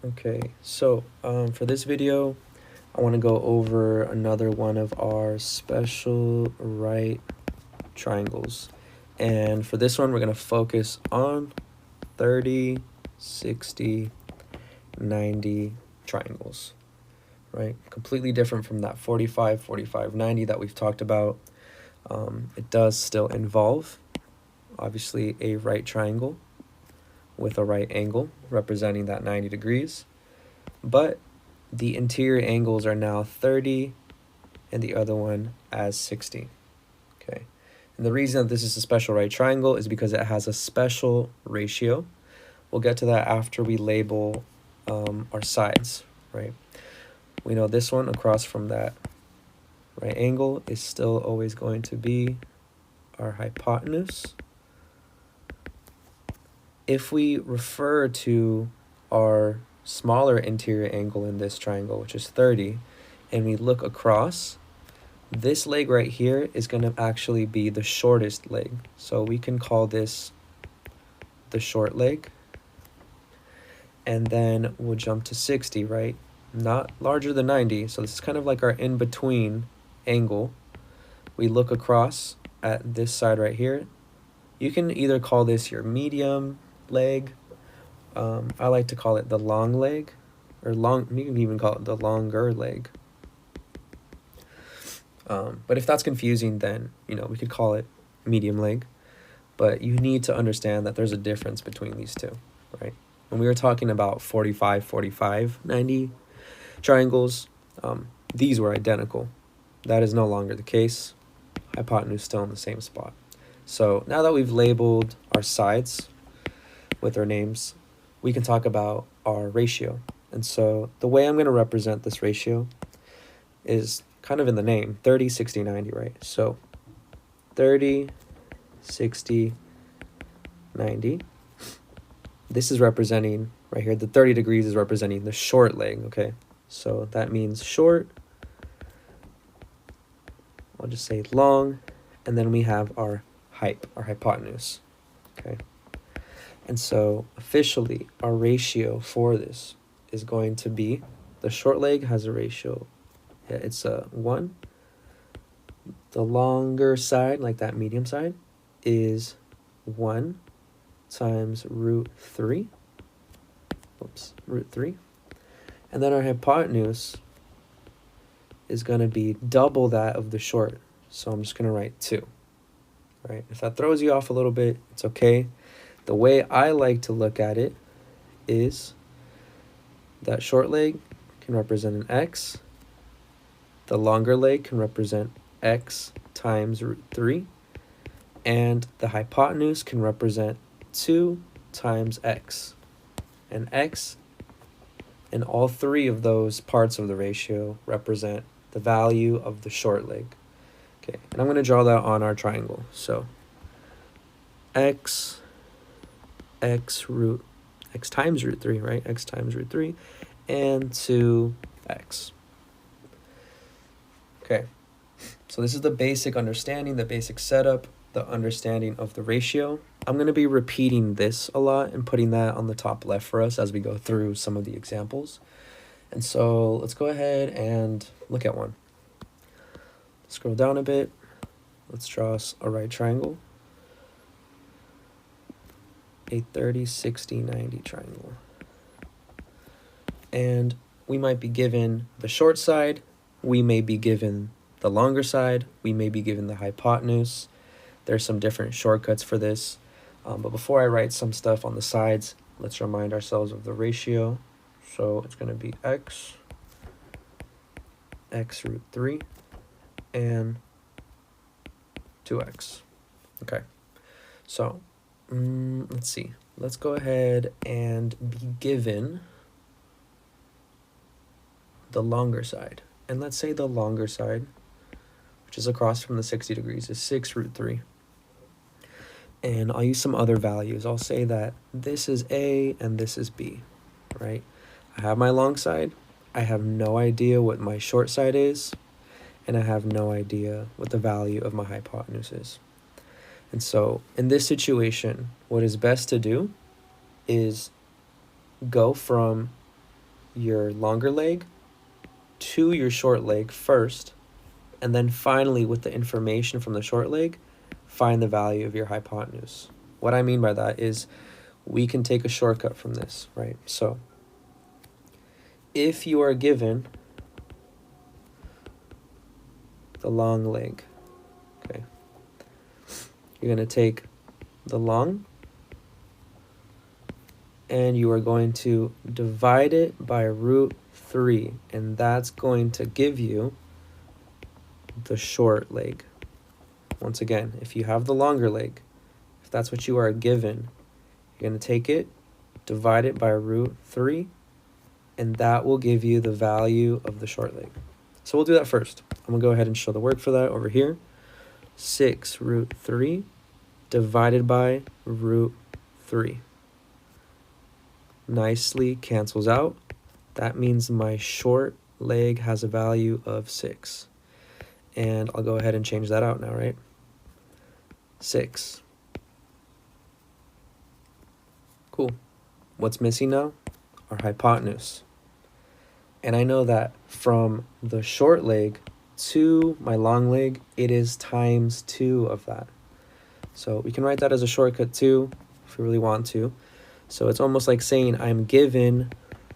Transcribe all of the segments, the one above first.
Okay, so for this video, I want to go over another one of our special right triangles. And for this one, we're going to focus on 30, 60, 90 triangles, right? Completely different from that 45, 45, 90 that we've talked about. It does still involve, obviously, a right triangle with a right angle representing that 90 degrees, but the interior angles are now 30 and the other one as 60. Okay, and the reason that this is a special right triangle is because it has a special ratio. We'll get to that after we label our sides, right? We know this one across from that right angle is still always going to be our hypotenuse. If we refer to our smaller interior angle in this triangle, which is 30, and we look across, this leg right here is going to actually be the shortest leg. So we can call this the short leg. And then we'll jump to 60, right? Not larger than 90. So this is kind of like our in-between angle. We look across at this side right here. You can either call this your medium leg. I like to call it the long leg, or long. You can even call it the longer leg. But if that's confusing, then we could call it medium leg. But you need to understand that there's a difference between these two, right? When we were talking about 45, 45, 90 triangles, these were identical. That is no longer the case. Hypotenuse still in the same spot. So now that we've labeled our sides with our names, we can talk about our ratio. And so the way I'm going to represent this ratio is kind of in the name, 30, 60, 90, right? So 30, 60, 90. This is representing, right here, the 30 degrees is representing the short leg, okay? So that means short. I'll just say long. And then we have our height, our hypotenuse, okay? And so officially, our ratio for this is going to be, the short leg has a ratio, it's a 1. The longer side, like that medium side, is 1 times root 3. Oops, root 3. And then our hypotenuse is going to be double that of the short. So I'm just going to write 2. Right? If that throws you off a little bit, it's okay. The way I like to look at it is that short leg can represent an x. The longer leg can represent x times root 3. And the hypotenuse can represent 2 times x. And x and all three of those parts of the ratio represent the value of the short leg. Okay, and I'm going to draw that on our triangle. So x times root 3, right? X times root 3 and 2x. Okay, so this is the basic understanding, the basic setup, the understanding of the ratio. I'm going to be repeating this a lot and putting that on the top left for us as we go through some of the examples. And so let's go ahead and look at one. Scroll down a bit. Let's draw us a right triangle. A 30, 60, 90 triangle. And we might be given the short side. We may be given the longer side. We may be given the hypotenuse. There's some different shortcuts for this. But before I write some stuff on the sides, let's remind ourselves of the ratio. So it's going to be x root 3, and 2x. Okay, so let's see. Let's go ahead and be given the longer side. And let's say the longer side, which is across from the 60 degrees, is 6 root 3. And I'll use some other values. I'll say that this is A and this is B, right? I have my long side. I have no idea what my short side is. And I have no idea what the value of my hypotenuse is. And so in this situation, what is best to do is go from your longer leg to your short leg first, and then finally, with the information from the short leg, find the value of your hypotenuse. What I mean by that is we can take a shortcut from this, right? So if you are given the long leg, okay, you're going to take the long and you are going to divide it by root 3, and that's going to give you the short leg. Once again, if you have the longer leg, if that's what you are given, you're going to take it, divide it by root 3, and that will give you the value of the short leg. So we'll do that first. I'm going to go ahead and show the work for that over here. 6 root 3 divided by root 3. Nicely cancels out. That means my short leg has a value of 6. And I'll go ahead and change that out now, right? 6. Cool. What's missing now? Our hypotenuse. And I know that from the short leg to my long leg, it is times 2 of that. So we can write that as a shortcut too, if we really want to. So it's almost like saying I'm given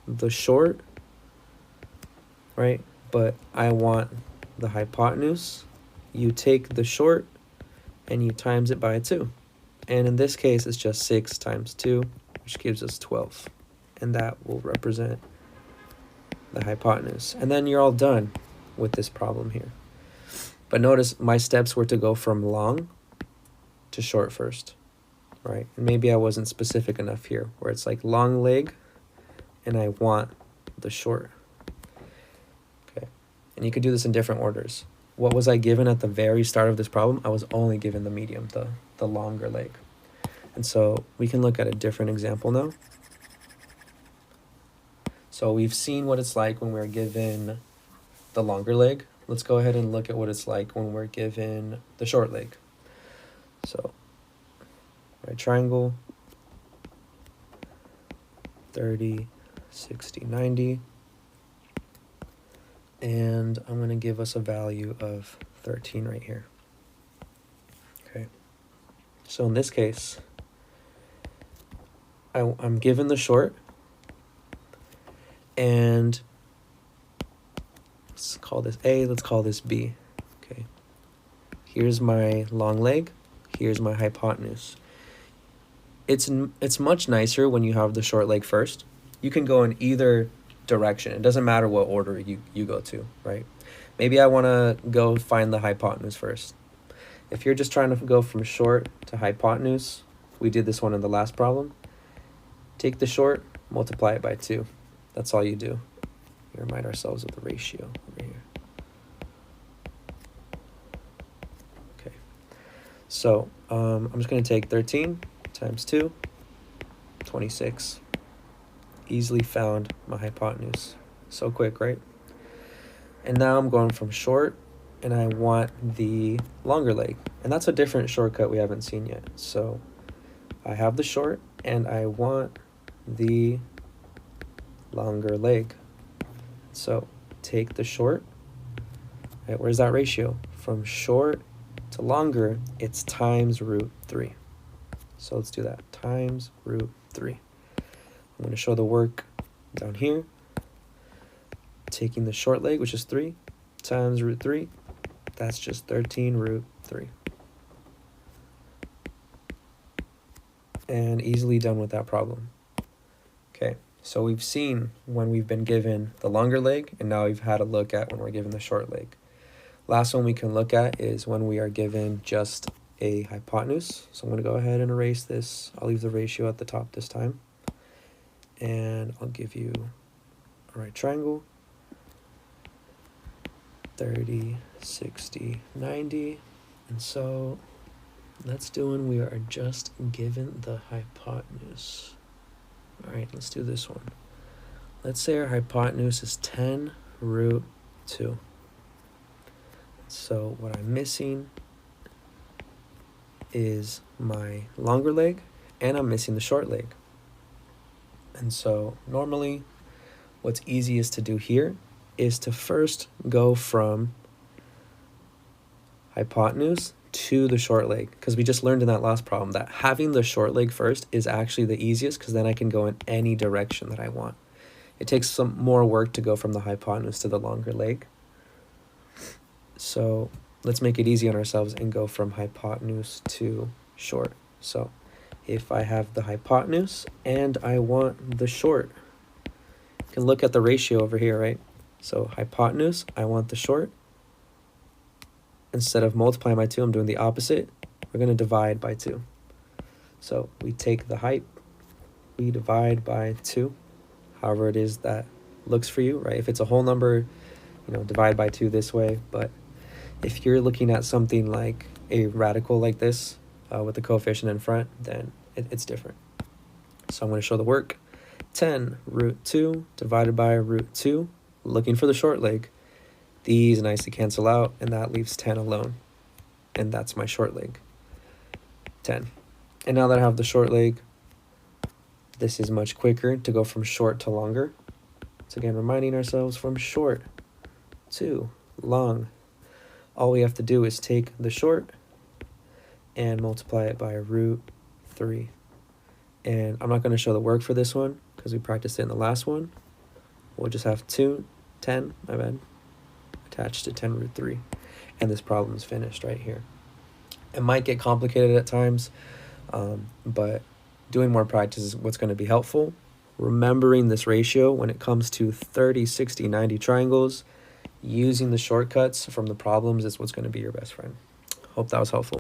the short, right? But I want the hypotenuse. You take the short and you times it by 2. And in this case, it's just 6 times 2, which gives us 12. And that will represent the hypotenuse. And then you're all done with this problem here. But notice my steps were to go from long to short first, right? And maybe I wasn't specific enough here, where it's like long leg and I want the short. Okay. And you could do this in different orders. What was I given at the very start of this problem? I was only given the medium, the longer leg. And so we can look at a different example now. So we've seen what it's like when we're given the longer leg. Let's go ahead and look at what it's like when we're given the short leg. So, right triangle, 30, 60, 90. And I'm going to give us a value of 13 right here. Okay. So in this case, I'm given the short, and let's call this A, let's call this B. Okay. Here's my long leg, here's my hypotenuse. It's much nicer when you have the short leg first. You can go in either direction. It doesn't matter what order you go to, right? Maybe I want to go find the hypotenuse first. If you're just trying to go from short to hypotenuse, we did this one in the last problem. Take the short, multiply it by 2. That's all you do. We remind ourselves of the ratio over here. Okay. So I'm just going to take 13 times 2, 26. Easily found my hypotenuse. So quick, right? And now I'm going from short, and I want the longer leg. And that's a different shortcut we haven't seen yet. So I have the short, and I want the longer leg. So take the short. Right, where's that ratio? From short to longer, it's times root 3. So let's do that. Times root 3. I'm going to show the work down here. Taking the short leg, which is 3, times root 3. That's just 13 root 3. And easily done with that problem. Okay, so we've seen when we've been given the longer leg, and now we've had a look at when we're given the short leg. Last one we can look at is when we are given just a hypotenuse. So I'm going to go ahead and erase this. I'll leave the ratio at the top this time. And I'll give you a right triangle. 30, 60, 90. And so let's do when we are just given the hypotenuse. All right, let's do this one. Let's say our hypotenuse is 10 root 2. So what I'm missing is my longer leg, and I'm missing the short leg. And so normally what's easiest to do here is to first go from hypotenuse to the short leg, because we just learned in that last problem that having the short leg first is actually the easiest, because then I can go in any direction that I want. It takes some more work to go from the hypotenuse to the longer leg. So let's make it easy on ourselves and go from hypotenuse to short. So if I have the hypotenuse and I want the short, you can look at the ratio over here, right? So hypotenuse, I want the short. Instead of multiplying by 2, I'm doing the opposite. We're going to divide by 2. So we take the height, we divide by 2, however it is that looks for you, right? If it's a whole number, divide by 2 this way. But if you're looking at something like a radical like this with the coefficient in front, then it's different. So I'm going to show the work. 10 root 2 divided by root 2, looking for the short leg. These nicely cancel out, and that leaves 10 alone. And that's my short leg, 10. And now that I have the short leg, this is much quicker to go from short to longer. So again, reminding ourselves from short to long. All we have to do is take the short and multiply it by root 3. And I'm not going to show the work for this one because we practiced it in the last one. We'll just have 10, my bad, attached to 10 root 3. And this problem is finished right here. It might get complicated at times, but doing more practice is what's going to be helpful. Remembering this ratio when it comes to 30, 60, 90 triangles, using the shortcuts from the problems is what's going to be your best friend. Hope that was helpful.